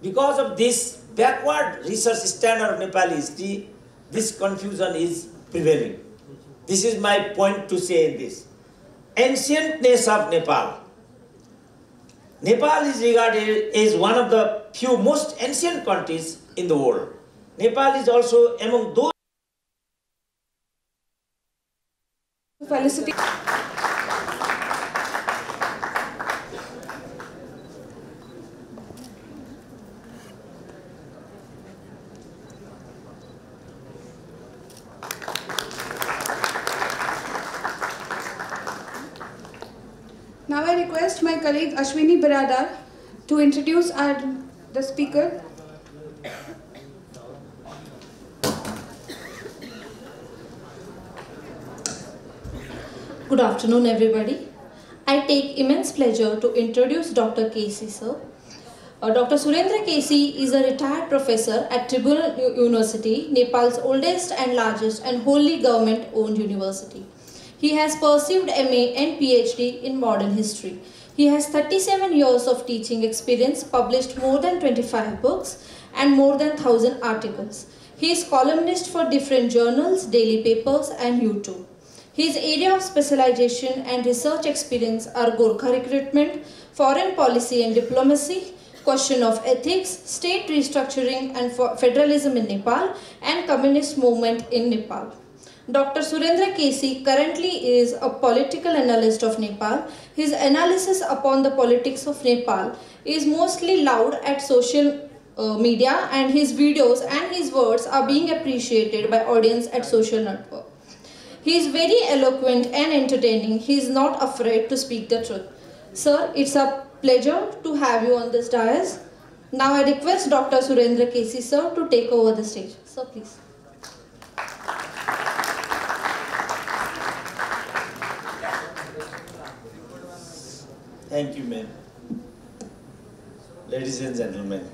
because of this backward research standard of Nepali history, this confusion is prevailing. This is my point to say in this. Ancientness of Nepal. Nepal is regarded as one of the few most ancient countries in the world. Nepal is also among those. Felicity. Now I request my colleague Ashwini Biradar to introduce the speaker. Good afternoon, everybody. I take immense pleasure to introduce Dr. Casey, sir. Dr. Surendra Casey is a retired professor at Tribhuvan University, Nepal's oldest and largest and wholly government-owned university. He has pursued MA and PhD in modern history. He has 37 years of teaching experience, published more than 25 books and more than 1,000 articles. He is columnist for different journals, daily papers and YouTube. His area of specialization and research experience are Gorkha recruitment, foreign policy and diplomacy, question of ethics, state restructuring and federalism in Nepal, and communist movement in Nepal. Dr. Surendra Casey currently is a political analyst of Nepal. His analysis upon the politics of Nepal is mostly loud at social media, and his videos and his words are being appreciated by audience at social network. He is very eloquent and entertaining. He is not afraid to speak the truth. Sir, it's a pleasure to have you on this dais. Now I request Dr. Surendra Casey, sir, to take over the stage. Sir, please. Thank you, ma'am. Ladies and gentlemen.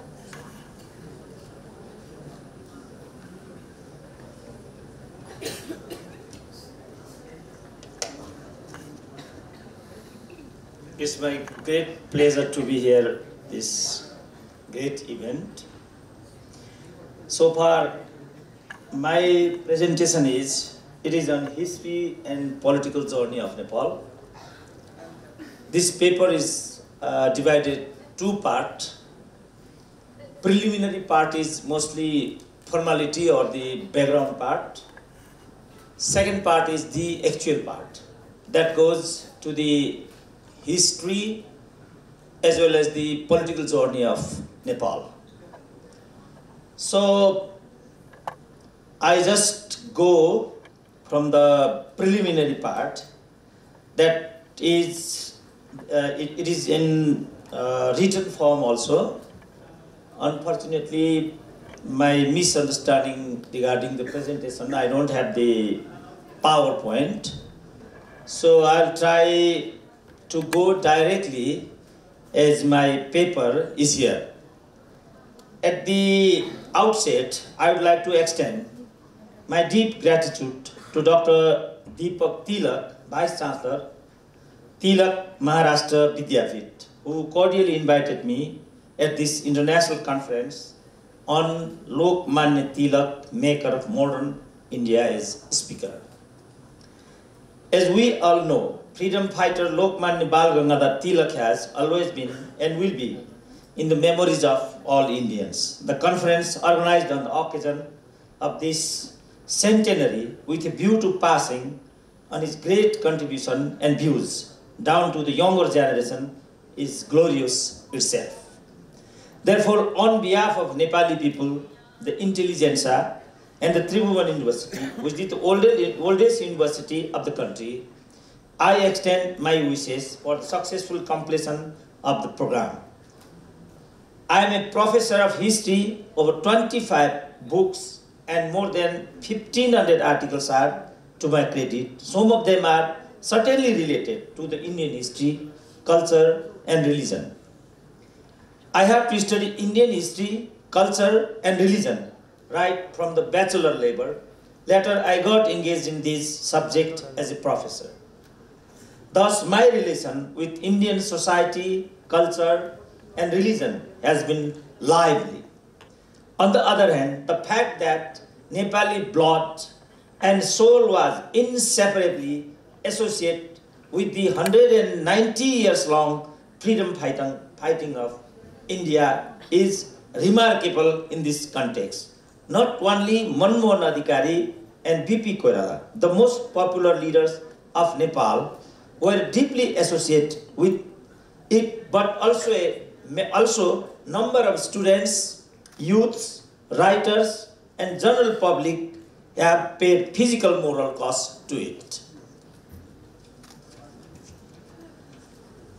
It's my great pleasure to be here this great event. So far, my presentation is on history and political journey of Nepal. This paper is divided two parts. Preliminary part is mostly formality or the background part. Second part is the actual part. That goes to the history as well as the political journey of Nepal. So I just go from the preliminary part. That is, it is in written form also. Unfortunately, my misunderstanding regarding the presentation, I don't have the PowerPoint. So I'll try to go directly as my paper is here. At the outset, I would like to extend my deep gratitude to Dr. Deepak Tilak, Vice Chancellor, Tilak Maharashtra Vidyapith, who cordially invited me at this international conference on Lokmanya Tilak, maker of modern India, as speaker. As we all know, freedom fighter Lokmanya Gangadhar Tilak has always been and will be in the memories of all Indians. The conference, organized on the occasion of this centenary with a view to passing on his great contribution and views down to the younger generation, is glorious itself. Therefore, on behalf of Nepali people, the intelligentsia, and the Tribhuvan University, which is the oldest university of the country, I extend my wishes for the successful completion of the program. I am a professor of history. Over 25 books and more than 1,500 articles are to my credit. Some of them are certainly related to the Indian history, culture, and religion. I have to study Indian history, culture, and religion right from the bachelor level. Later, I got engaged in this subject as a professor. Thus, my relation with Indian society, culture, and religion has been lively. On the other hand, the fact that Nepali blood and soul was inseparably associated with the 190 years long freedom fighting of India is remarkable in this context. Not only Manmohan Adhikari and B.P. Koirala, the most popular leaders of Nepal, were deeply associated with it, but also number of students, youths, writers, and general public have paid physical moral cost to it.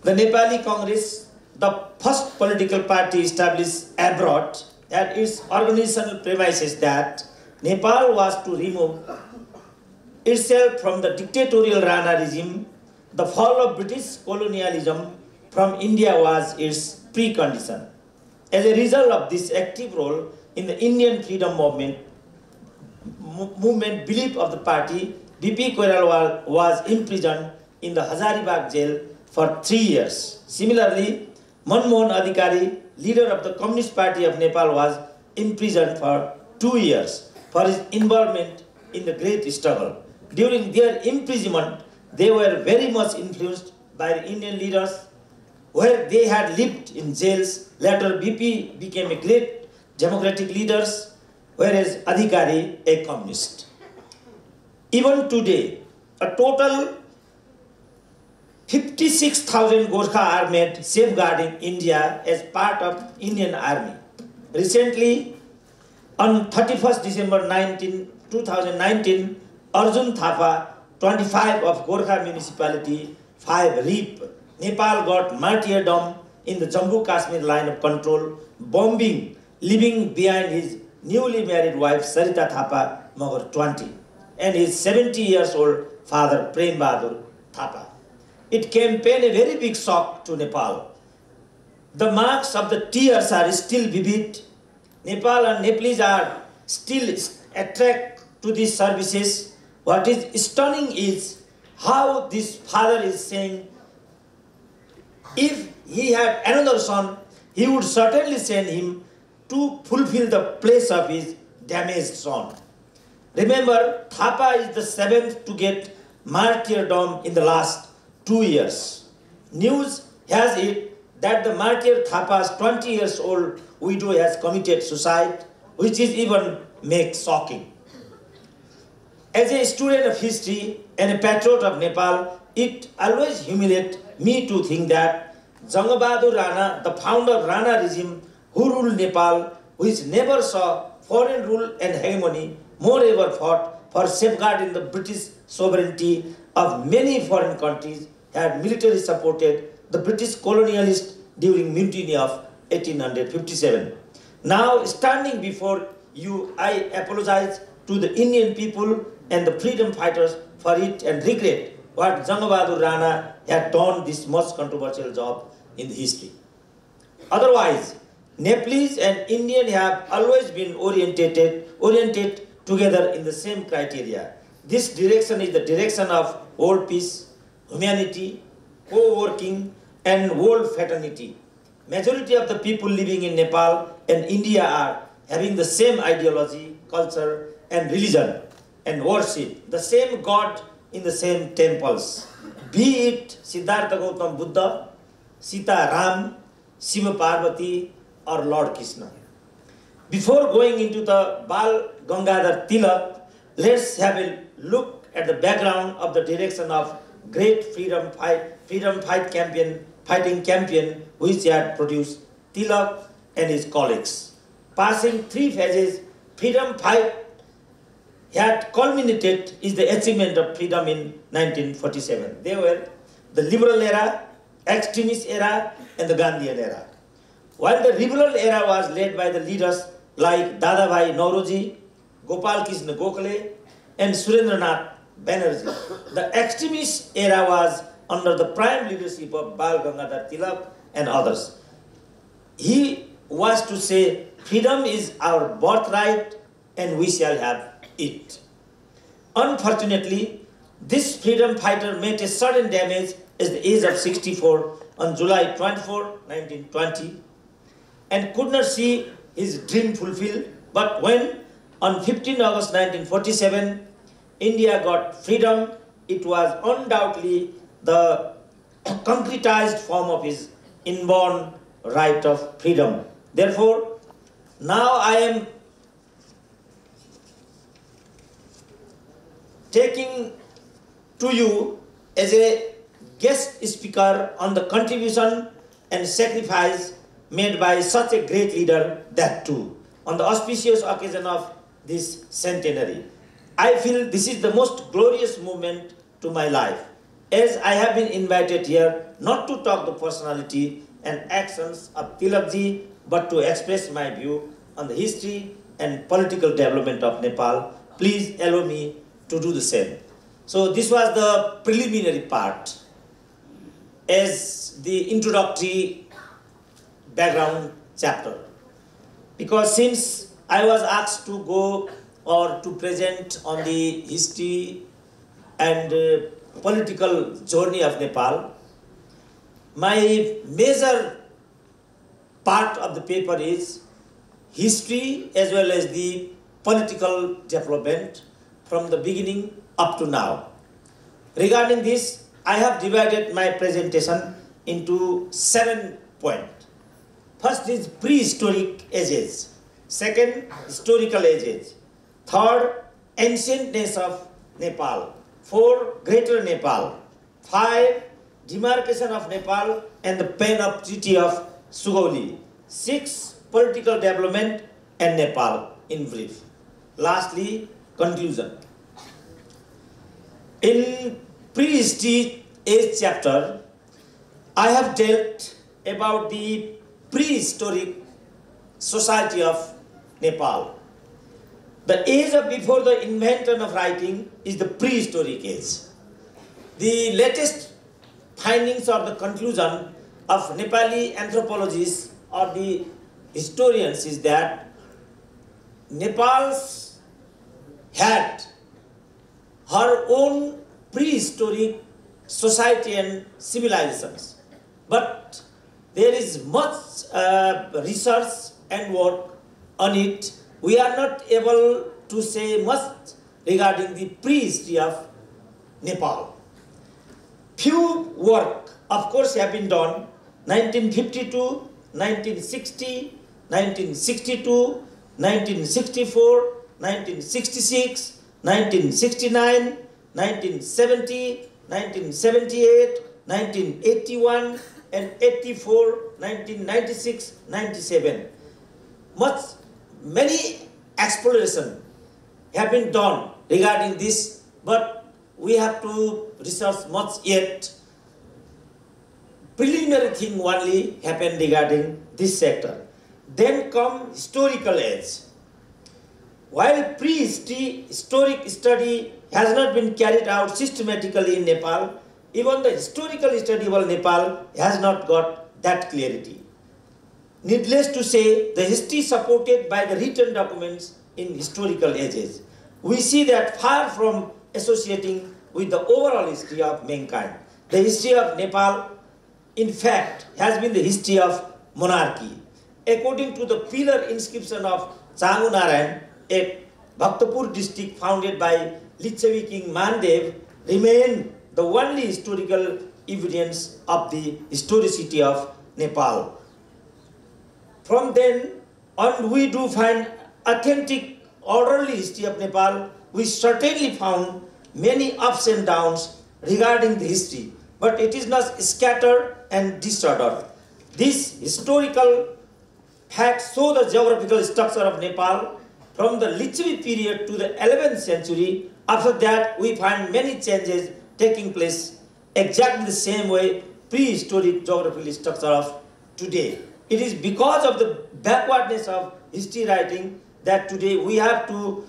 The Nepali Congress, the first political party established abroad, had its organizational premises that Nepal was to remove itself from the dictatorial Rana regime. The fall of British colonialism from India was its precondition. As a result of this active role in the Indian freedom movement belief of the party, B.P. Koirala was imprisoned in the Hazaribagh jail for 3 years. Similarly, Manmohan Adhikari, leader of the Communist Party of Nepal, was imprisoned for 2 years for his involvement in the great struggle. During their imprisonment, they were very much influenced by the Indian leaders, where they had lived in jails. Later, BP became a great democratic leader, whereas Adhikari a communist. Even today, a total 56,000 Gorkha are made safeguarding India as part of Indian Army. Recently, on 31st December 2019, Arjun Thapa, 25 of Gorkha Municipality, 5 RIP, Nepal got martyrdom in the Jammu Kashmir line of control, bombing, leaving behind his newly married wife Sarita Thapa, Magar 20, and his 70 years old father Prem Bahadur Thapa. It campaigned a very big shock to Nepal. The marks of the tears are still vivid. Nepal and Nepalese are still attracted to these services. What is stunning is how this father is saying, if he had another son, he would certainly send him to fulfill the place of his damaged son. Remember, Thapa is the 7th to get martyrdom in the last 2 years. News has it that the martyr Thapa's 20 years old widow has committed suicide, which is even makes shocking. As a student of history and a patriot of Nepal, it always humiliates me to think that Jangabahadur Rana, the founder of Rana regime, who ruled Nepal, which never saw foreign rule and hegemony, moreover fought for safeguarding the British sovereignty of many foreign countries, had militarily supported the British colonialists during mutiny of 1857. Now, standing before you, I apologize to the Indian people and the freedom fighters for it and regret what Jangabahadur Rana had done this most controversial job in the history. Otherwise, Nepalese and Indian have always been oriented together in the same criteria. This direction is the direction of world peace, humanity, co-working, and world fraternity. Majority of the people living in Nepal and India are having the same ideology, culture, and religion, and worship the same God in the same temples. Be it Siddhartha Gautama Buddha, Sita Ram, Shiva Parvati, or Lord Krishna. Before going into the Bal Gangadhar Tilak, let's have a look at the background of the direction of great freedom fighting champion which had produced Tilak and his colleagues. Passing 3 phases, freedom fight had culminated is the achievement of freedom in 1947. They were the liberal era, extremist era, and the Gandhian era. While the liberal era was led by the leaders like Dadabhai Nauroji, Gopal Krishna Gokhale, and Surendranath Banerjee, the extremist era was under the prime leadership of Bal Gangadhar Tilak and others. He was to say, freedom is our birthright and we shall have it. Unfortunately, this freedom fighter made a sudden damage at the age of 64 on July 24, 1920. and could not see his dream fulfilled. But when on 15 August 1947, India got freedom, it was undoubtedly the concretized form of his inborn right of freedom. Therefore, now I am taking to you as a guest speaker on the contribution and sacrifice made by such a great leader, that too, on the auspicious occasion of this centenary. I feel this is the most glorious moment to my life, as I have been invited here not to talk the personality and actions of Tilakji, but to express my view on the history and political development of Nepal. Please allow me to do the same. So this was the preliminary part as the introductory background chapter. Because since I was asked to go or to present on the history and political journey of Nepal, my major part of the paper is history as well as the political development from the beginning up to now. Regarding this, I have divided my presentation into 7 points. First is prehistoric ages. Second, historical ages. Third, ancientness of Nepal. 4, Greater Nepal. 5, demarcation of Nepal and the pen of Treaty of Sugauli. 6, political development and Nepal in brief. Lastly, conclusion. In prehistory age chapter, I have dealt about the prehistoric society of Nepal. The age of before the invention of writing is the prehistoric age. The latest findings or the conclusion of Nepali anthropologists or the historians is that Nepal's had her own prehistoric society and civilizations. But there is much research and work on it. We are not able to say much regarding the prehistory of Nepal. Few work, of course, have been done. 1952, 1960, 1962, 1964, 1966, 1969, 1970, 1978, 1981, and 84, 1996, 97. Many explorations have been done regarding this, but we have to research much yet. Preliminary thing only happened regarding this sector. Then come historical age. While prehistory historic study has not been carried out systematically in Nepal, even the historical study of Nepal has not got that clarity. Needless to say, the history supported by the written documents in historical ages, we see that far from associating with the overall history of mankind, the history of Nepal, in fact, has been the history of monarchy. According to the pillar inscription of Changu Narayan, a Bhaktapur district founded by Litchavi King Mandev, remained the only historical evidence of the historicity of Nepal. From then on, we do find authentic, orderly history of Nepal. We certainly found many ups and downs regarding the history, but it is not scattered and disordered. This historical facts show the geographical structure of Nepal from the Litchavi period to the 11th century. After that, we find many changes taking place exactly the same way prehistoric geographical structure of today. It is because of the backwardness of history writing that today we have to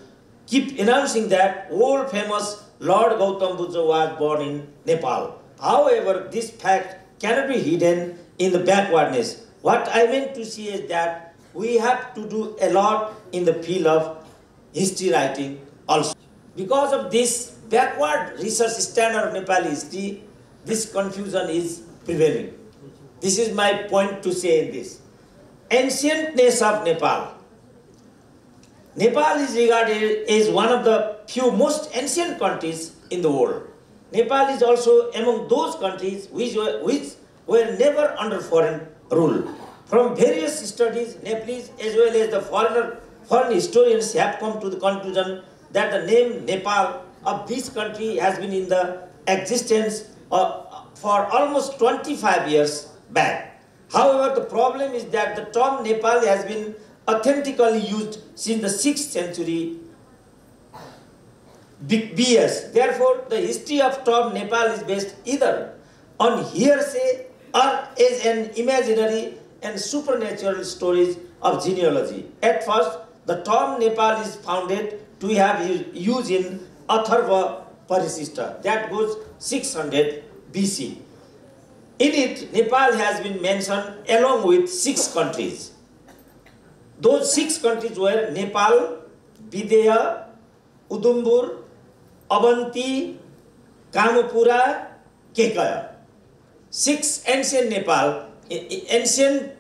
keep announcing that world famous Lord Gautam Buddha was born in Nepal. However, this fact cannot be hidden in the backwardness. What I meant to say is that we have to do a lot in the field of history writing also. Because of this backward research standard of Nepali history, this confusion is prevailing. This is my point to say in this. ancientness of Nepal. Nepal is regarded as one of the few most ancient countries in the world. Nepal is also among those countries which were never under foreign rule. From various studies, Nepalese as well as the foreign historians have come to the conclusion that the name Nepal of this country has been in the existence for almost 25 years back. However, the problem is that the term Nepal has been authentically used since the 6th century BS. Therefore, the history of term Nepal is based either on hearsay or as an imaginary and supernatural stories of genealogy. At first, the term Nepal is founded to have used in Otv that goes 600 BC. In it, Nepal has been mentioned along with 6 countries. Those 6 countries were Nepal, Videha, Udumbur, Avanti, Kamapura, Kekaya. 6 ancient ancient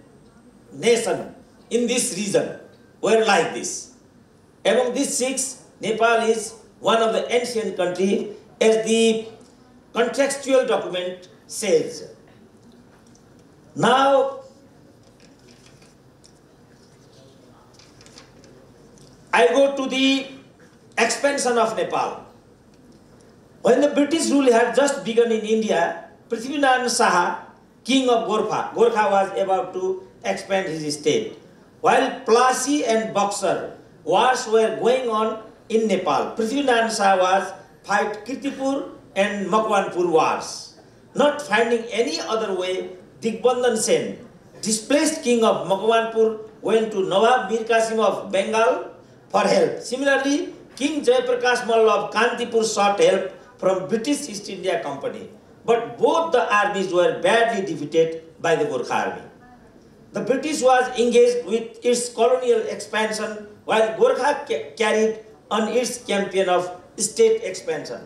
nation in this region were like this. Among these 6, Nepal is one of the ancient countries as the contextual document says. Now, I go to the expansion of Nepal. When the British rule had just begun in India, Prithvinarayan Saha, king of Gorkha was about to expand his state. While Plassey and Buxar wars were going on in Nepal, Prithvinarayan Saha was fight Kirtipur and Makwanpur wars. Not finding any other way, Digbandhan Sen, displaced king of Makwanpur, went to Nawab Mir Qasim of Bengal for help. Similarly, King Jayaprakash Malla of Kantipur sought help from British East India Company. But both the armies were badly defeated by the Gorkha army. The British was engaged with its colonial expansion while Gorkha carried on its campaign of state expansion.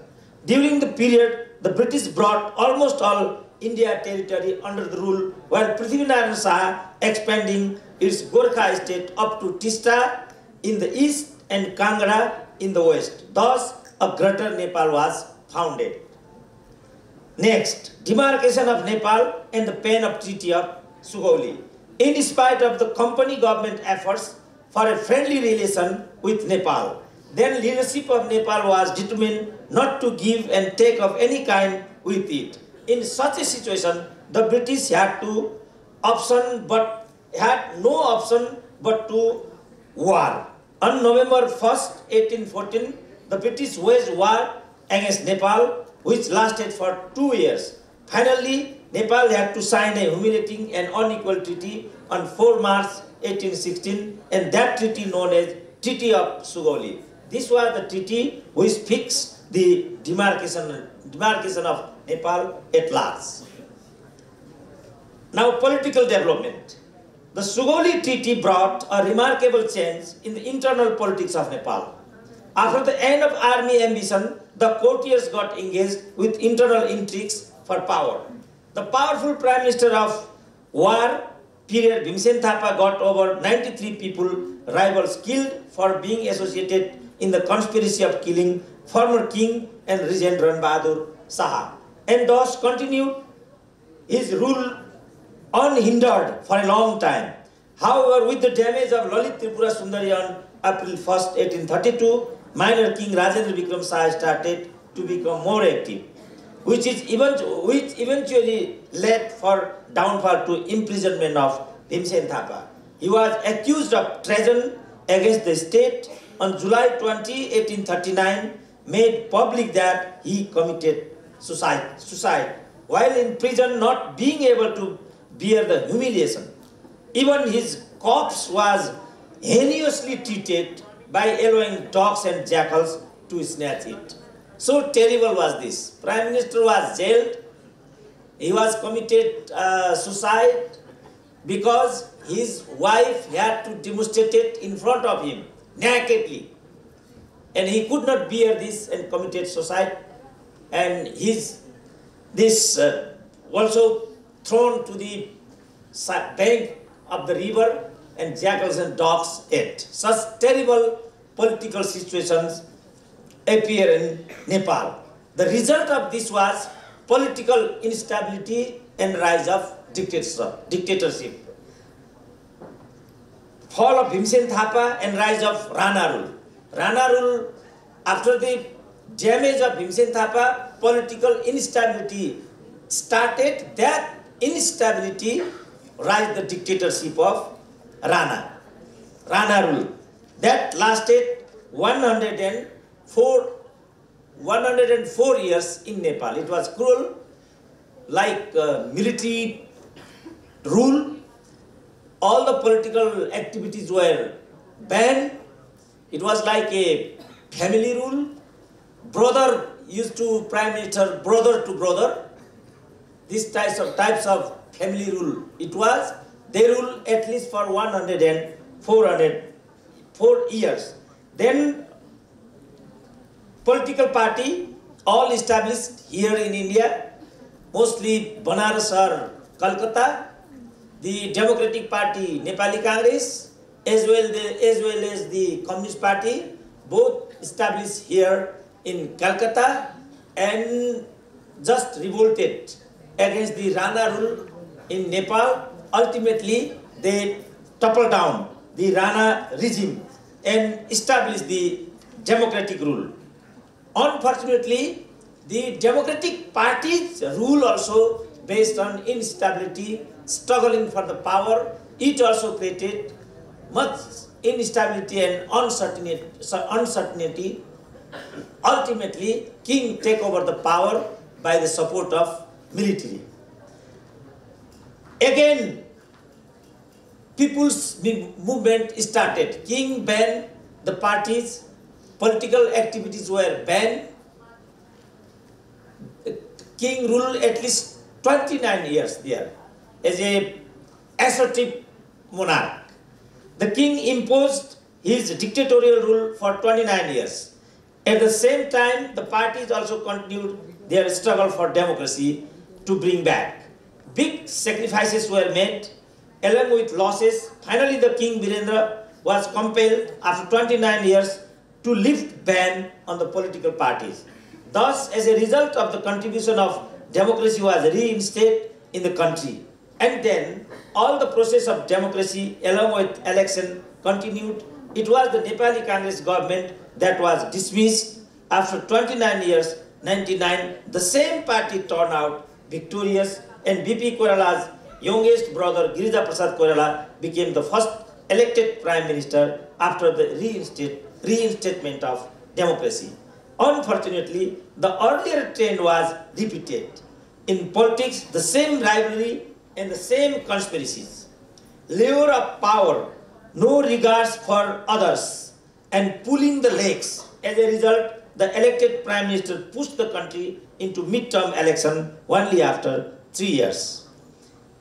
During the period, the British brought almost all India territory under the rule while Prithvinarayan Saha expanding its Gorkha state up to Tista in the east and Kangra in the west. Thus, a greater Nepal was founded. Next, demarcation of Nepal and the pen of Treaty of Sugauli. In spite of the company government efforts for a friendly relation with Nepal, then leadership of Nepal was determined not to give and take of any kind with it. In such a situation, the British had no option but to war. On November 1st, 1814, the British waged war against Nepal, which lasted for 2 years. Finally, Nepal had to sign a humiliating and unequal treaty on 4 March 1816, and that treaty known as Treaty of Sugauli. This was the treaty which fixed the demarcation of Nepal at large. Now, political development. The Sugauli Treaty brought a remarkable change in the internal politics of Nepal. After the end of army ambition, the courtiers got engaged with internal intrigues for power. The powerful Prime Minister of war period, Bhimsen Thapa, got over 93 people, rivals, killed for being associated in the conspiracy of killing former king and regent Ran Bahadur Saha, and thus continued his rule unhindered for a long time. However, with the damage of Lalit Tripura Sundari on April 1st, 1832, minor King Rajendra Vikram Saha started to become more active, which eventually led for downfall to imprisonment of Bhimsen Thapa. He was accused of treason against the state. On July 20, 1839, made public that he committed suicide while in prison, not being able to bear the humiliation. Even his corpse was heinously treated by allowing dogs and jackals to snatch it. So terrible was this. Prime Minister was jailed. He was committed suicide because his wife had to demonstrate it in front of him nakedly, and he could not bear this and committed suicide. And also thrown to the bank of the river and jackals and dogs ate. Such terrible political situations appear in Nepal. The result of this was political instability and rise of dictatorship. Fall of Bhimsen Thapa and rise of Rana rule. Rana rule, after the damage of Bhimsen Thapa, political instability started. That instability rise the dictatorship of Rana rule. That lasted 104 years in Nepal. It was cruel, like military rule. All the political activities were banned. It was like a family rule. Brother used to prime minister, brother to brother. These types of family rule. It was, they ruled at least for 404 years. Then political party all established here in India, mostly Banaras or Calcutta. The Democratic Party, Nepali Congress, as well as the Communist Party, both established here in Calcutta and just revolted against the Rana rule in Nepal. Ultimately, they toppled down the Rana regime and established the democratic rule. Unfortunately, the Democratic Party's rule also based on instability, struggling for the power. It also created much instability and uncertainty. Ultimately, king take over the power by the support of military. Again, people's movement started. King banned the parties, political activities were banned. King ruled at least 29 years there as a assertive monarch. The king imposed his dictatorial rule for 29 years. At the same time, the parties also continued their struggle for democracy to bring back. Big sacrifices were made along with losses. Finally, the King Virendra was compelled after 29 years to lift ban on the political parties. Thus, as a result of the contribution of democracy was reinstated in the country. And then all the process of democracy along with election continued. It was the Nepali Congress government that was dismissed. After 29 years, 99, the same party turned out victorious, and BP Koirala's youngest brother, Girija Prasad Koirala, became the first elected prime minister after the reinstatement of democracy. Unfortunately, the earlier trend was repeated. In politics, the same rivalry and the same conspiracies. Lure of power, no regards for others, and pulling the legs. As a result, the elected prime minister pushed the country into midterm election only after 3 years.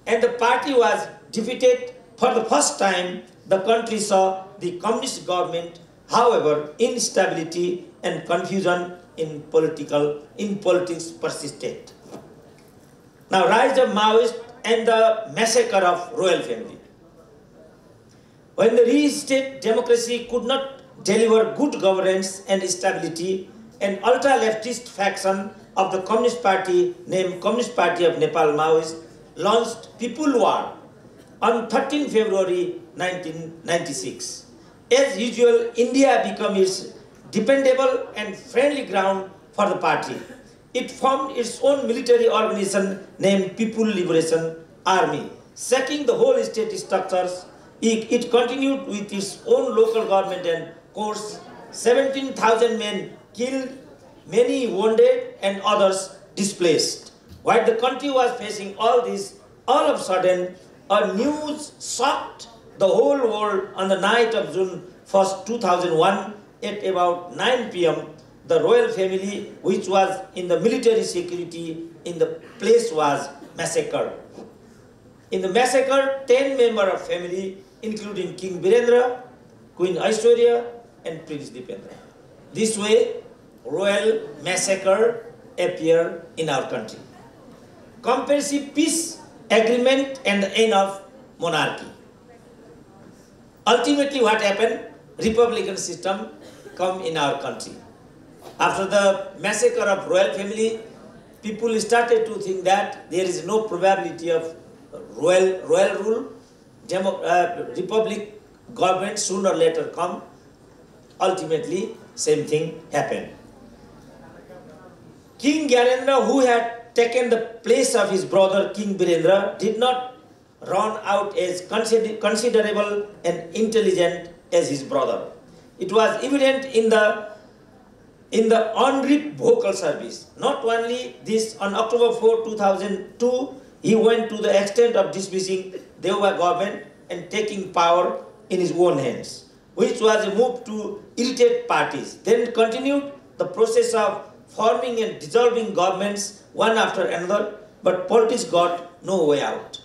And the party was defeated. For the first time, the country saw the communist government. However, instability and confusion in politics persisted. Now, rise of Maoists and the massacre of royal family. When the reinstated democracy could not deliver good governance and stability, an ultra-leftist faction of the Communist Party named Communist Party of Nepal Maoists launched People War on 13 February 1996. As usual, India became its dependable and friendly ground for the party. It formed its own military organization named People Liberation Army, sacking the whole state structures. It continued with its own local government and courts. 17,000 men killed, many wounded, and others displaced. While the country was facing all this, all of a sudden, a news shocked the whole world on the night of June 1st, 2001, at about 9 p.m. The royal family, which was in the military security in the place, was massacred. In the massacre, 10 members of family, including King Virendra, Queen Aishwarya, and Prince Dipendra. This way, royal massacre appeared in our country. Comprehensive peace agreement and the end of monarchy. Ultimately what happened? Republican system come in our country. After the massacre of royal family, people started to think that there is no probability of royal rule. Republic government sooner or later come. Ultimately, same thing happened. King Gyanendra, who had taken the place of his brother King Birendra, did not run out as considerable and intelligent as his brother. It was evident in the on-reap vocal service. Not only this, on October 4, 2002, he went to the extent of dismissing Deoba government and taking power in his own hands, which was a move to irritate parties. Then continued the process of forming and dissolving governments one after another, but politics got no way out.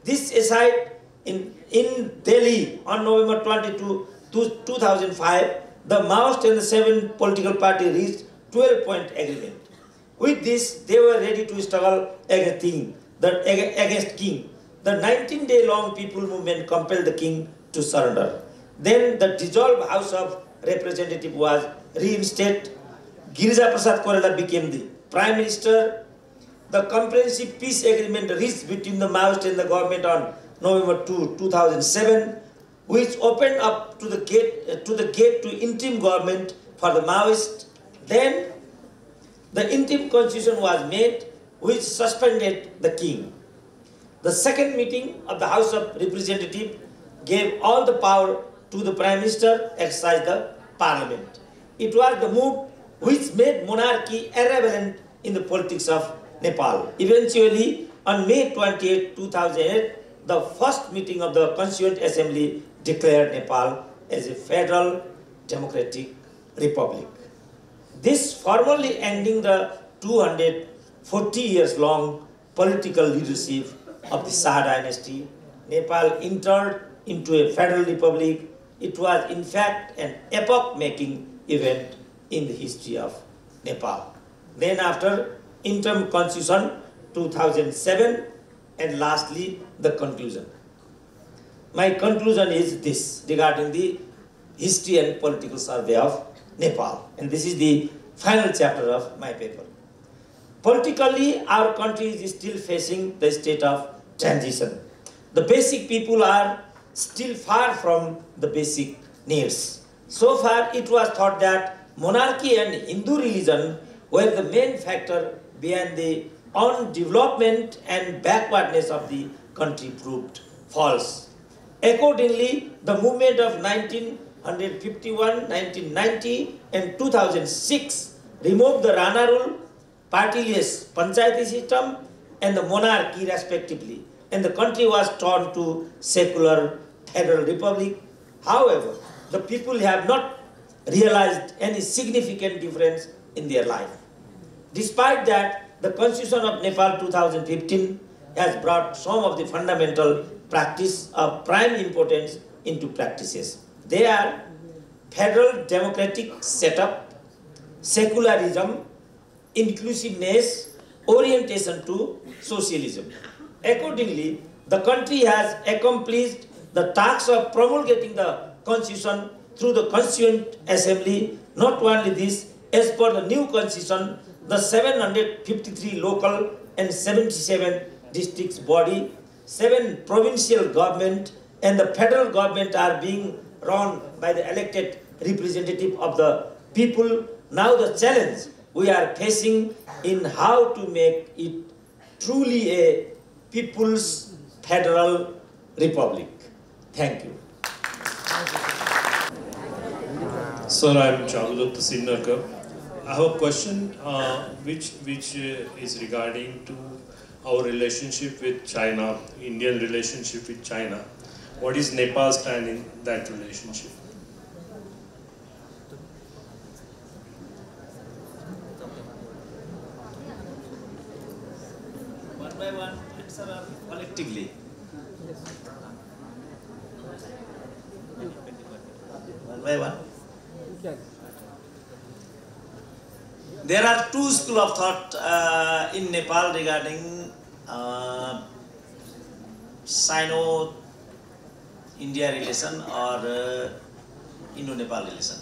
This aside, in Delhi on November 22, 2005, the Maoist and the 7 political parties reached 12-point agreement. With this, they were ready to struggle against king. The 19-day-long people movement compelled the king to surrender. Then the dissolved House of Representatives was reinstated. Girija Prasad Koirala became the Prime Minister. The comprehensive peace agreement reached between the Maoist and the government on November 2, 2007, which opened up to the gate to interim government for the Maoists. Then the interim constitution was made, which suspended the king. The second meeting of the House of Representatives gave all the power to the Prime Minister, exercise the Parliament. It was the move which made monarchy irrelevant in the politics of Nepal. Eventually, on May 28, 2008, the first meeting of the Constituent Assembly declared Nepal as a federal democratic republic. This formally ending the 240 years long political leadership of the Shah dynasty. Nepal entered into a federal republic. It was in fact an epoch-making event in the history of Nepal. Then after interim constitution 2007, and lastly the conclusion. My conclusion is this regarding the history and political survey of Nepal, and this is the final chapter of my paper. Politically, our country is still facing the state of transition. The basic people are still far from the basic needs. So far, it was thought that monarchy and Hindu religion were the main factor behind the undevelopment and backwardness of the country proved false. Accordingly, the movement of 1951, 1990 and 2006 removed the Rana rule, partyless panchayati system and the monarchy respectively, and the country was turned to secular federal republic. However, the people have not realized any significant difference in their life. Despite that, the Constitution of Nepal 2015 has brought some of the fundamental practice of prime importance into practices. They are federal democratic setup, secularism, inclusiveness, orientation to socialism. Accordingly, the country has accomplished the task of promulgating the Constitution through the Constituent Assembly. Not only this, as per the new Constitution, the 753 local and 77 districts body, 7 provincial government and the federal government are being run by the elected representative of the people. Now the challenge we are facing in how to make it truly a people's federal republic. Thank you. Sir, I am Charudat Sinarkar. I have a question which is regarding to our relationship with China, Indian relationship with China. What is Nepal's stand in that relationship? One by one, answer collectively. One by one. There are two schools of thought in Nepal regarding Sino-Indian India relation or Indo-Nepal relation.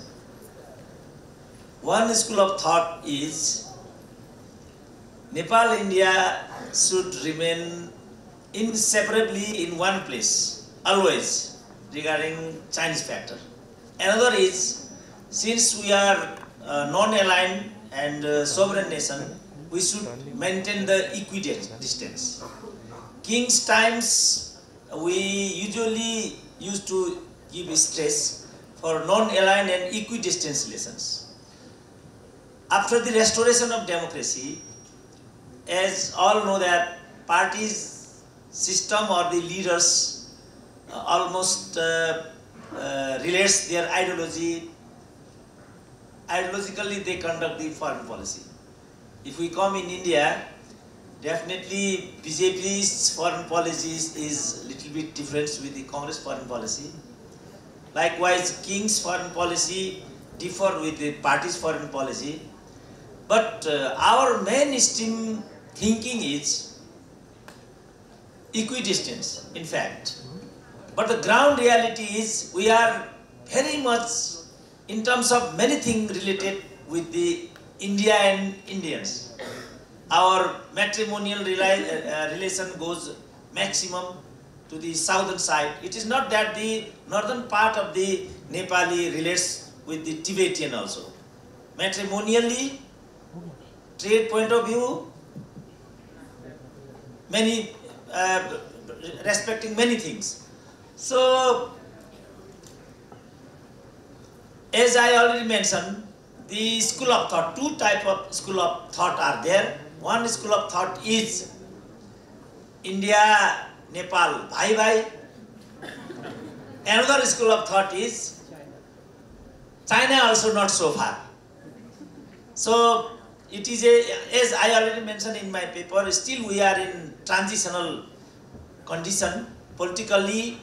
One school of thought is Nepal-India should remain inseparably in one place, always, regarding Chinese factor. Another is, since we are non-aligned and sovereign nation, we should maintain the equidistance. King's times, we usually used to give stress for non-aligned and equidistant relations. After the restoration of democracy, as all know that parties system or the leaders almost relates their ideology. Ideologically, they conduct the foreign policy. If we come in India, definitely BJP's foreign policy is a little bit different with the Congress foreign policy. Likewise, King's foreign policy differ with the party's foreign policy. But our mainstream thinking is equidistance, in fact. But the ground reality is we are very much, in terms of many things related with the India and Indians. Our matrimonial relation goes maximum to the southern side. It is not that the northern part of the Nepali relates with the Tibetan also. Matrimonially, trade point of view, many respecting many things. So, as I already mentioned, the school of thought, two types of school of thought are there. One school of thought is India, Nepal, bhai bhai. Another school of thought is China also not so far. So it is as I already mentioned in my paper, still we are in transitional condition. Politically,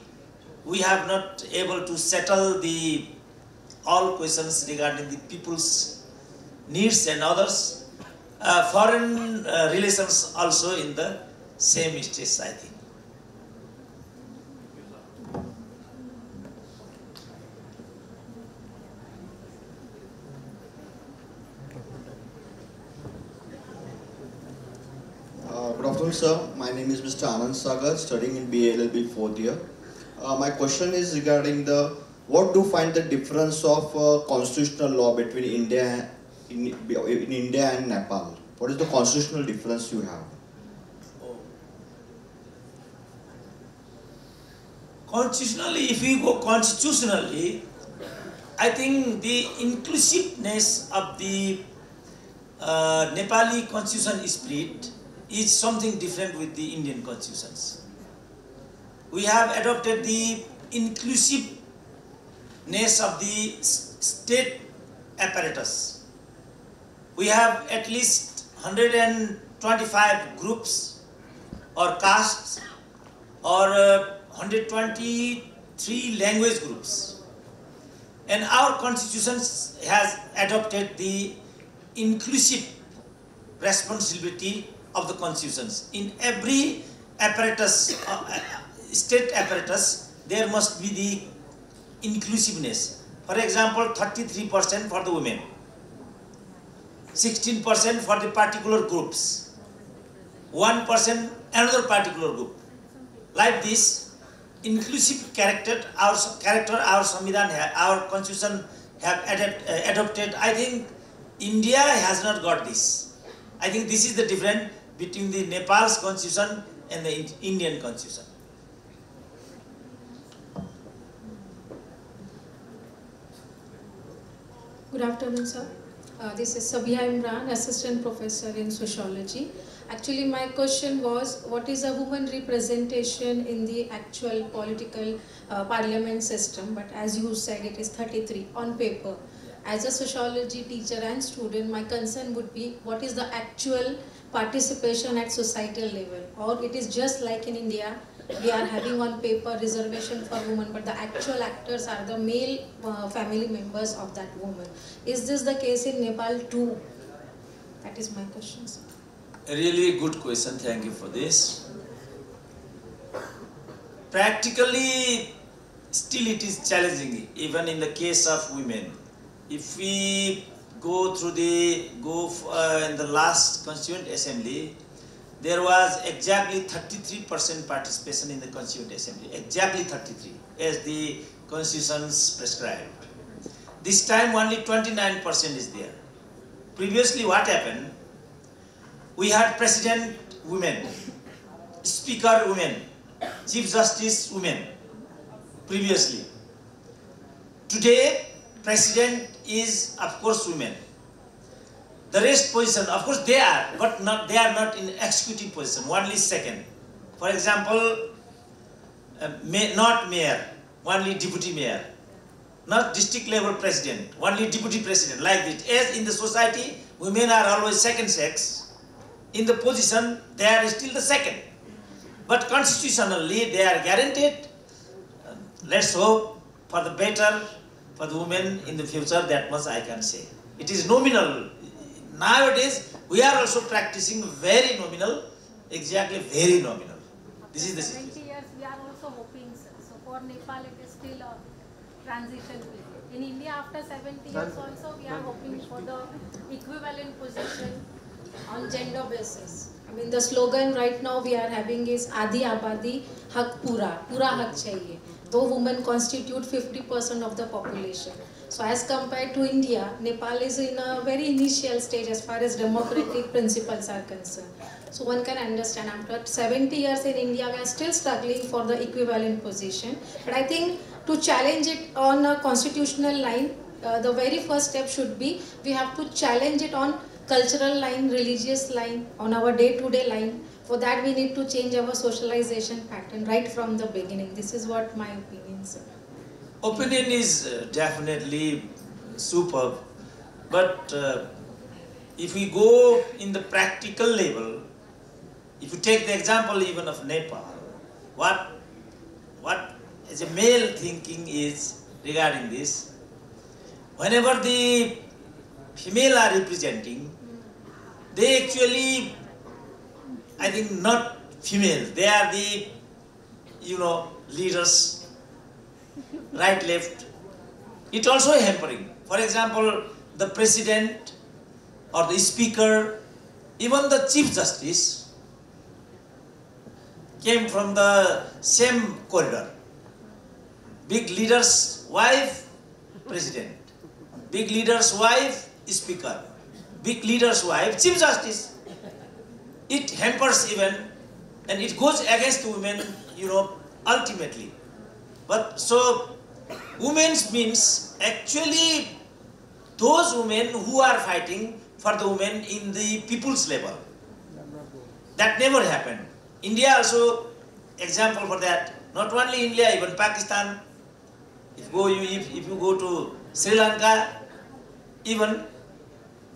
we have not able to settle all questions regarding the people's needs and others. Foreign relations also in the same stage, I think. Good afternoon, sir. My name is Mr. Anand Sagar, studying in BA-LLB 4th year. My question is regarding what do you find the difference of constitutional law between India and Nepal? What is the constitutional difference you have? Constitutionally, if we go constitutionally, I think the inclusiveness of the Nepali constitution spirit is something different with the Indian constitutions. We have adopted the inclusiveness of the state apparatus. We have at least 125 groups or castes or 123 language groups. And our constitution has adopted the inclusive responsibility of the constitutions. In every apparatus, state apparatus, there must be the inclusiveness. For example, 33% for the women, 16% for the particular groups, 1% another particular group. Like this, inclusive character, our Samvidhan, our constitution have adopted. I think India has not got this. I think this is the difference between the Nepal's constitution and the Indian constitution. Good afternoon, sir. This is Sabia Imran, Assistant Professor in Sociology. Actually, my question was, what is a woman representation in the actual political parliament system? But as you said, it is 33 on paper. As a sociology teacher and student, my concern would be, what is the actual participation at societal level? Or it is just like in India, we are having on paper reservation for women, but the actual actors are the male family members of that woman. Is this the case in Nepal too? That is my question, sir. A really good question, thank you for this. Practically still it is challenging, even in the case of women. If we go through in the last Constituent Assembly, there was exactly 33% participation in the Constituent Assembly, exactly 33, as the constitutions prescribed. This time only 29% is there. Previously what happened? We had President women, Speaker women, Chief Justice women, previously. Today, President is, of course, women. The rest position, of course, they are, but they are not in executive position, only second. For example, not mayor, only deputy mayor. Not district level president, only deputy president, like this. As in the society, women are always second sex. In the position, they are still the second. But constitutionally, they are guaranteed. Let's hope for the better for the women in the future, that much I can say. It is nominal. Nowadays, we are also practicing very nominal, exactly very nominal. This is the situation. 20 years we are also hoping, sir. So for Nepal, it is still a transition period. In India, after 70 years also, we are hoping for the equivalent position on gender basis. I mean, the slogan right now we are having is Adi Abadi Hak Pura Hak Chahiye. Though women constitute 50% of the population. So as compared to India, Nepal is in a very initial stage as far as democratic principles are concerned. So one can understand after 70 years in India, we are still struggling for the equivalent position. But I think to challenge it on a constitutional line, the very first step should be we have to challenge it on cultural line, religious line, on our day-to-day line. For that we need to change our socialization pattern right from the beginning. This is what my opinion is. Opinion is definitely superb, but if we go in the practical level, if you take the example even of Nepal, what as a male thinking is regarding this, whenever the female are representing, they actually, I think, not female, they are the, leaders, right, left. It also hampering. For example, the president or the speaker, even the chief justice came from the same corridor. Big leader's wife, president. Big leader's wife, speaker. Big leader's wife, chief justice. It hampers even, and it goes against women, ultimately. But so, women means actually those women who are fighting for the women in the people's level. That never happened. India also example for that. Not only India, even Pakistan. If you go to Sri Lanka, even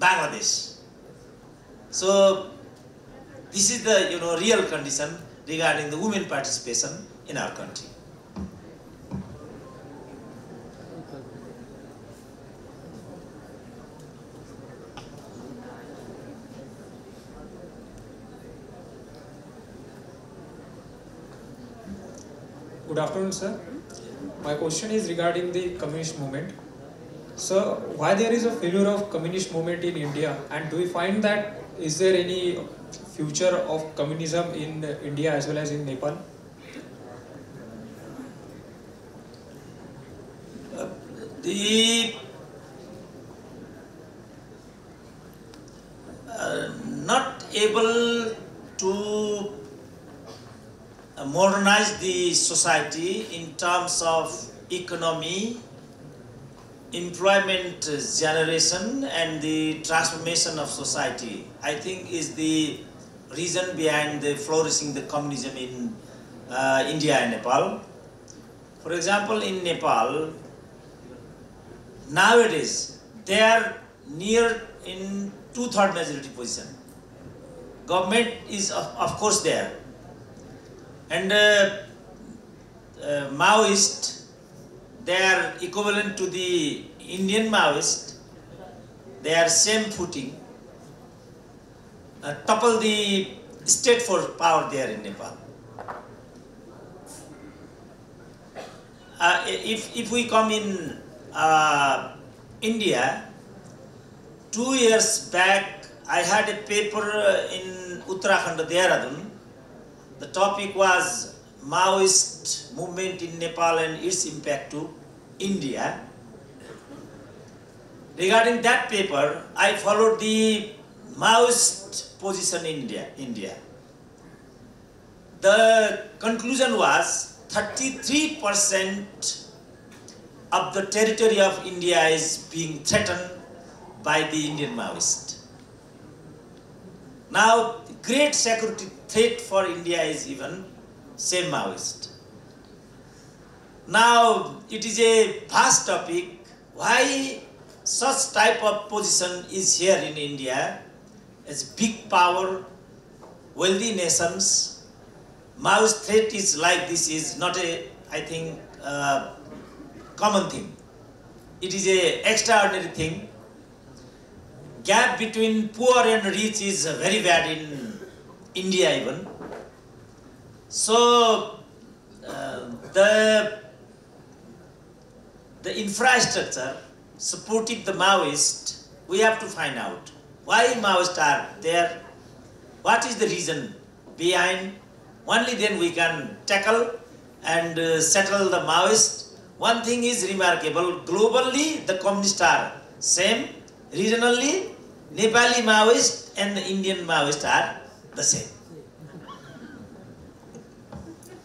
Bangladesh. So this is the real condition regarding the women participation in our country. Good afternoon, sir. My question is regarding the communist movement. So, why there is a failure of communist movement in India, and do we find that is there any future of communism in India as well as in Nepal? Not able to modernize the society in terms of economy, employment generation, and the transformation of society, I think is the reason behind the flourishing the communism in India and Nepal. For example, in Nepal, nowadays they are near in 2/3 majority position. Government is of course there, and Maoist, they are equivalent to the Indian Maoist. They are same footing. Topple the state for power there in Nepal. if we come in India, 2 years back, I had a paper in Uttarakhand, Dehradun. The topic was Maoist movement in Nepal and its impact to India. Regarding that paper, I followed the Maoist position in India. The conclusion was 33% of the territory of India is being threatened by the Indian Maoist. Now, the great security threat for India is even same Maoist. Now, it is a vast topic. Why such type of position is here in India as big power, wealthy nations? Maoist threat is like this is not a, I think, common thing. It is a extraordinary thing. Gap between poor and rich is very bad in India even. So the infrastructure supporting the Maoist, we have to find out why Maoists are there, what is the reason behind. Only then we can tackle and settle the Maoist. One thing is remarkable, globally the communists are same, regionally Nepali Maoist and the Indian Maoist are the same.